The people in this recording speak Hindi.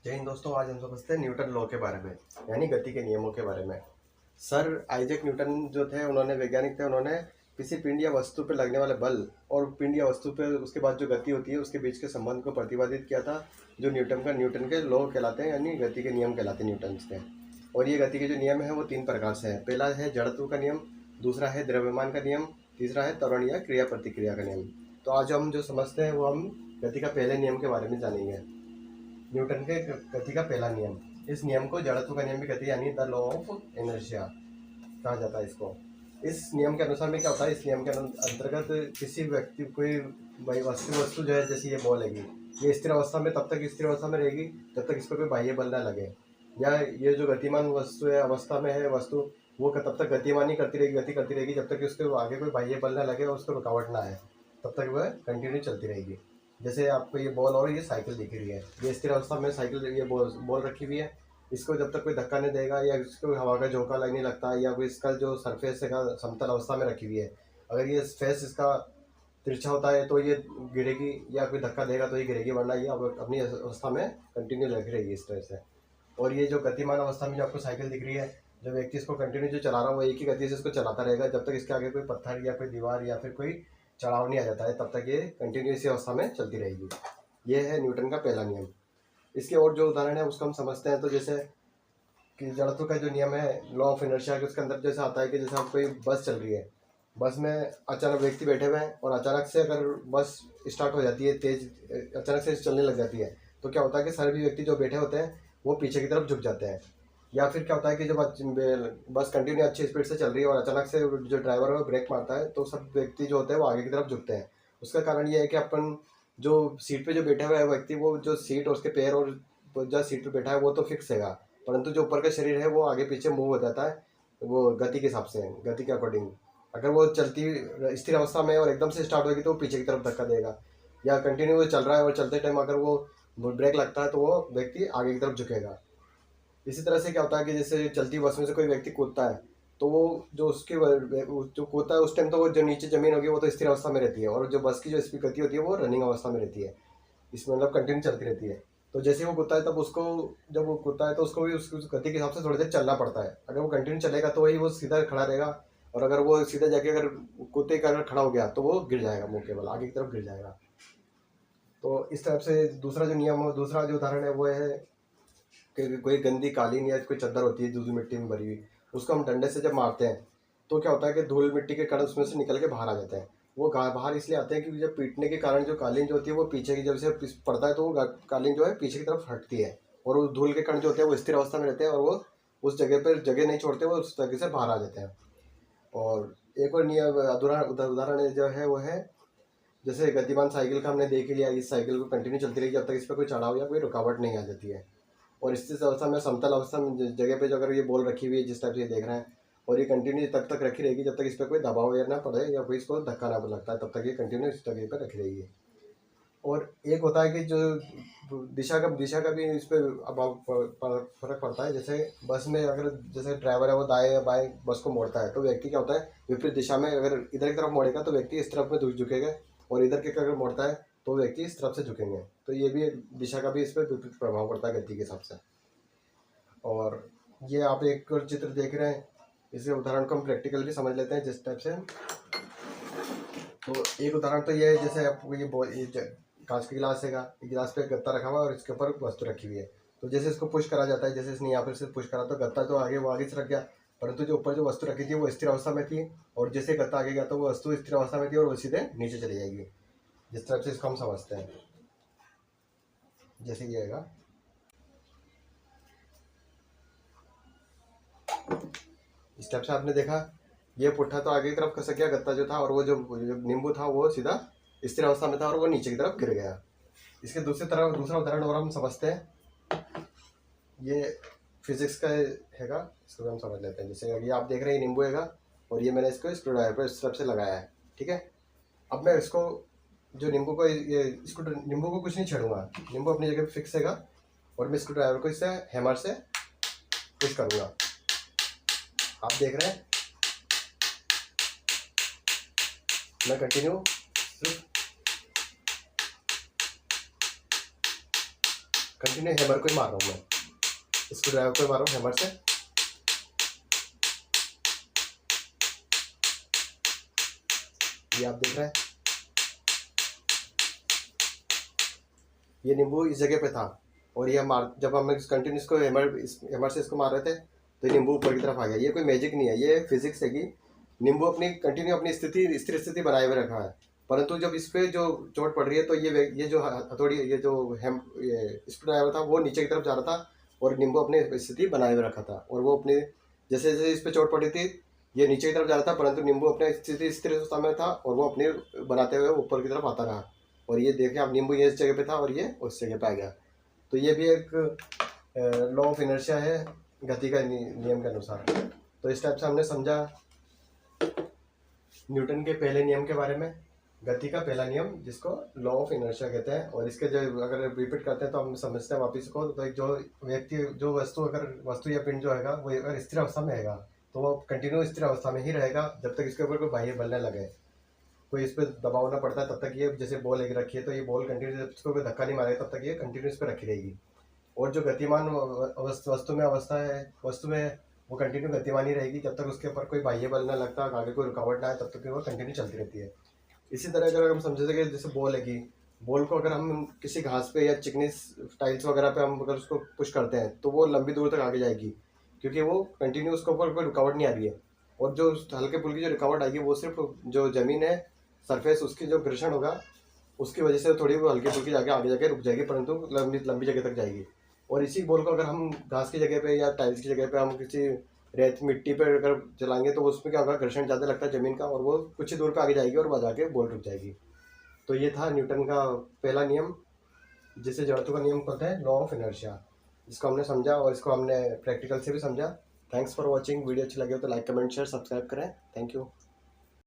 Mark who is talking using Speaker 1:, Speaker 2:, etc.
Speaker 1: जय हिंद दोस्तों। आज हम समझते हैं न्यूटन लॉ के बारे में, यानी गति के नियमों के बारे में। सर आइजैक न्यूटन जो थे, उन्होंने वैज्ञानिक थे, उन्होंने किसी पिंड या वस्तु पर लगने वाले बल और पिंड या वस्तु पर उसके बाद जो गति होती है उसके बीच के संबंध को प्रतिपादित किया था, जो न्यूटन के लॉ कहलाते हैं, यानी गति के नियम कहलाते हैं न्यूटन के। और ये गति के जो नियम है वो 3 प्रकार से है। पहला है जड़त्व का नियम, दूसरा है द्रव्यमान का नियम, तीसरा है त्वरण या क्रिया प्रतिक्रिया का नियम। तो आज हम जो समझते हैं वो हम गति का पहले नियम के बारे में जानेंगे। न्यूटन के गति का पहला नियम, इस नियम को जड़त्व का नियम भी कहते हैं, यानी द लॉ ऑफ इनर्शिया कहा जाता है इसको। इस नियम के अनुसार में क्या होता है, इस नियम के अंतर्गत किसी व्यक्ति कोई वस्तु वस्तु जो है, जैसे ये बॉल है, ये स्थिर अवस्था में तब तक स्थिर अवस्था में रहेगी जब तक इस पर कोई बाह्य बल ना लगे। या ये जो गतिमान वस्तु है, अवस्था में है वस्तु, वो तब तक गतिमान ही करती रहेगी, गति करती रहेगी जब तक उसके आगे कोई बाह्य बल ना लगे और उसको रुकावट ना आए, तब तक वह कंटिन्यू चलती रहेगी। जैसे आपको ये बॉल और ये साइकिल दिख रही है, ये स्थिर अवस्था में साइकिल, ये बॉल रखी हुई है। इसको जब तक कोई धक्का नहीं देगा या इसको हवा का झोंका लगने लगता है, या कोई इसका जो सरफेस है समतल अवस्था में रखी हुई है, अगर ये फेस इसका तिरछा होता है तो ये गिरेगी, या कोई धक्का देगा तो ये गिरेगी, वरना ये अपनी अवस्था में कंटिन्यू लगी रहेगी इस तरह से। और ये जो गतिमान अवस्था में जो आपको साइकिल दिख रही है, जो व्यक्ति इसको कंटिन्यू जो चला रहा है वो एक ही गति से इसको चलाता रहेगा जब तक इसके आगे कोई पत्थर या कोई दीवार या फिर कोई चढ़ाव नहीं आ जाता है, तब तक ये कंटिन्यू इसी अवस्था में चलती रहेगी। ये है न्यूटन का पहला नियम। इसके और जो उदाहरण है उसको हम समझते हैं। तो जैसे कि जड़त्व का जो नियम है, लॉ ऑफ इनर्शिया के, उसके अंदर जैसे आता है कि जैसे आप कोई बस चल रही है, बस में अचानक व्यक्ति बैठे हुए हैं और अचानक से अगर बस स्टार्ट हो जाती है, तेज अचानक से चलने लग जाती है, तो क्या होता है कि सभी व्यक्ति जो बैठे होते हैं वो पीछे की तरफ झुक जाते हैं। या फिर क्या होता है कि जब बस कंटिन्यू अच्छी स्पीड से चल रही है और अचानक से जो ड्राइवर है वो ब्रेक मारता है, तो सब व्यक्ति जो होते हैं वो आगे की तरफ झुकते हैं। उसका कारण ये है कि अपन जो सीट पे जो बैठा हुआ है व्यक्ति, वो जो सीट और उसके पैर और जो सीट पे बैठा है वो तो फिक्स है, परंतु जो ऊपर का शरीर है वो आगे पीछे मूव हो जाता है, वो गति के हिसाब से, गति के अकॉर्डिंग। अगर वो चलती स्थिर अवस्था में और एकदम से स्टार्ट होगी तो वो पीछे की तरफ धक्का देगा, या कंटिन्यू चल रहा है और चलते टाइम अगर वो ब्रेक लगता है तो वो व्यक्ति आगे की तरफ झुकेगा। इसी तरह से क्या होता है कि जैसे चलती बस में से कोई व्यक्ति कूदता है, तो वो जो उसके जो कूदता है उस टाइम तो वो जो नीचे जमीन होगी वो तो स्थिर अवस्था में रहती है, और जो बस की जो स्पीड गति होती है वो रनिंग अवस्था में रहती है, इसमें मतलब कंटिन्यू चलती रहती है। तो जैसे वो कूदता है तब उसको, जब वो कूदता है तो उसको भी उसकी उस गति के हिसाब से थोड़ी देर चलना पड़ता है। अगर वो कंटिन्यू चलेगा तो वही वो सीधा खड़ा रहेगा, और अगर वो सीधा जाके अगर कूदते का अगर खड़ा हो गया तो वो गिर जाएगा, मुंह केवल आगे की तरफ गिर जाएगा। तो इस तरह से दूसरा जो नियम है, दूसरा जो उदाहरण है वो है कि कोई गंदी कालीन या कोई चादर होती है धूल मिट्टी में भरी हुई, उसको हम डंडे से जब मारते हैं तो क्या होता है कि धूल मिट्टी के कण उसमें से निकल के बाहर आ जाते हैं। वो बाहर इसलिए आते हैं क्योंकि जब पीटने के कारण जो कालीन जो होती है वो पीछे की, जब से पड़ता है तो वो कालीन जो है पीछे की तरफ हटती है, और वो धूल के कण जो होते हैं वो स्थिर अवस्था में रहते हैं और वो उस जगह पर जगह नहीं छोड़ते, वो उस जगह से बाहर आ जाते हैं। और एक और नियम उदाहरण जो है वो है, जैसे गतिमान साइकिल का हमने देख लिया, इस साइकिल को कंटिन्यू चलती रहेगी जब तक इस पर कोई चढ़ाव या कोई रुकावट नहीं आ जाती है। और स्थिर अवस्था में, समतल अवस्था में जगह पे जो अगर ये बॉल रखी हुई है जिस टाइप से ये देख रहे हैं, और ये कंटिन्यू तब तक रखी रहेगी जब तक इस पर कोई दबाव या ना पड़े या कोई इसको धक्का ना लगता है, तब तक ये कंटिन्यू इस जगह पर रखी रहेगी। और एक होता है कि जो दिशा का भी इस पर फर्क पड़ता है। जैसे बस में अगर जैसे ड्राइवर है वो दाएं या बाएं बस को मोड़ता है, तो व्यक्ति क्या होता है विपरीत दिशा में, अगर इधर की तरफ मोड़ेगा तो व्यक्ति इस तरफ में झुकेगा, और इधर के अगर मोड़ता है तो व्यक्ति इस तरफ से झुकेंगे। तो ये भी दिशा का भी इस पर विपरीत प्रभाव पड़ता है गति के हिसाब से। और ये आप एक और चित्र देख रहे हैं, इसे उदाहरण को हम प्रैक्टिकल भी समझ लेते हैं जिस टाइप से। तो एक उदाहरण तो ये है, जैसे आपको ये कांच का गिलास है, गिलास पे गत्ता रखा हुआ है और इसके ऊपर वस्तु रखी हुई है। तो जैसे इसको पुश करा जाता है, जैसे इसने यहाँ पर से पुश करा तो गत्ता जो आगे वो आगे से रख गया, परंतु जो ऊपर जो वस्तु रखी थी वो स्थिर अवस्था में थी, और जैसे गत्ता आगे गया तो वो वस्तु स्थिर अवस्था में थी और वो सीधे नीचे चली जाएगी। जिस तरह से इसको हम समझते हैं, जैसे ये है, इस टाइप से आपने देखा, ये पुट्ठा तो आगे की तरफ खसक गया गत्ता जो था, और वो जो नींबू था वो सीधा स्थिर अवस्था में था और वो नीचे की तरफ गिर गया। इसके दूसरा उदाहरण और हम समझते हैं, ये फिजिक्स का हैगा, इसको भी हम समझ लेते हैं। जैसे ये आप देख रहे हैं नींबू हैगा, और ये मैंने इसको स्क्रू ड्राइवर पर इस तरफ से लगाया है, ठीक है। अब मैं इसको जो नींबू को नींबू को कुछ नहीं छेड़ूंगा, नींबू अपनी जगह पे फिक्स हैगा, और मैं स्क्रू ड्राइवर को इससे हैमर से पुश करूँगा। आप देख रहे हैं मैं कंटिन्यू कंटिन्यू हैमर को ही मार रहा हूँ मैं, स्क्रू ड्राइवर को मार रहा हूँ हैमर से। ये आप देख रहे हैं, ये नींबू इस जगह पे था और ये मार जब हम कंटिन्यू इसको हैमर से इसको मार रहे थे तो ये नींबू ऊपर की तरफ आ गया। ये कोई मैजिक नहीं है, ये फिजिक्स है कि नींबू अपनी कंटिन्यू अपनी स्थिर स्थिति बनाए हुए रखा है, परंतु जब इस पे जो चोट पड़ रही है तो ये जो हथौड़ी ये जो ये स्क्रू ड्राइवर था वो नीचे की तरफ जा रहा था और नींबू अपनी स्थिति बनाए हुए रखा था, और वो अपने जैसे जैसे इस पे चोट पड़ी थी ये नीचे की तरफ जा रहा था, परंतु नींबू अपने स्थिति स्थिर अवस्था में था और वो अपने बनाते हुए ऊपर की तरफ आता रहा। और ये देखें आप, नींबू ये इस जगह पे था और ये उस जगह पे आ गया। तो ये भी एक लॉ ऑफ इनर्शिया है, गति का नियम के अनुसार। तो इस टाइप से हमने समझा न्यूटन के पहले नियम के बारे में, गति का पहला नियम जिसको लॉ ऑफ इनर्शिया कहते हैं। और इसके जो अगर रिपीट करते हैं तो हम समझते हैं वापस को, तो एक जो व्यक्ति जो वस्तु या पिंड जो है वो अगर स्थिर अवस्था में है तो वो कंटिन्यू स्थिर अवस्था में ही रहेगा जब तक इसके ऊपर कोई बाह्य बल न लगे, कोई इस पर दबाव ना पड़ता है तब तक ये, जैसे बॉल एक रखी है तो ये बॉल कंटिन्यू जब इसको कोई धक्का नहीं मारेगा तब तक ये कंटिन्यू इस पर रखी रहेगी। और जो गतिमान वस्तु में वो कंटिन्यू गतिमान ही रहेगी जब तक उसके ऊपर कोई बाह्य बल ना लगता, आगे कोई रुकावट ना आए तब तक वो कंटिन्यू चलती रहती है। इसी तरह अगर हम समझे कि जैसे बॉल है कि बॉल को अगर हम किसी घास पे या चिकनी टाइल्स वगैरह पे हम अगर उसको पुश करते हैं तो वो लंबी दूर तक आगे जाएगी, क्योंकि वो कंटिन्यू उसके ऊपर कोई रुकावट नहीं आ रही है। और जो हल्के फुल्की जो रुकावट आएगी वो सिर्फ जो ज़मीन है सरफेस उसकी जो घर्षण होगा उसकी वजह से थोड़ी वो हल्की फुल्की जाके आगे जाके रुक जाएगी, परंतु लंबी लंबी जगह तक जाएगी। और इसी बॉल को अगर हम घास की जगह पे या टाइल्स की जगह पे हम किसी रेत मिट्टी पर अगर चलाएंगे तो उसमें क्या होगा, घर्षण ज़्यादा लगता है ज़मीन का और वो कुछ ही दूर पे आगे जाएगी और वहाँ जाके बॉल रुक जाएगी। तो ये था न्यूटन का पहला नियम जिसे जड़त्व का नियम कहते हैं, लॉ ऑफ इनर्शिया। इसको हमने समझा और इसको हमने प्रैक्टिकल से भी समझा। Thanks for watching. वीडियो अच्छी लगे हो तो लाइक कमेंट शेयर सब्सक्राइब करें। Thank you.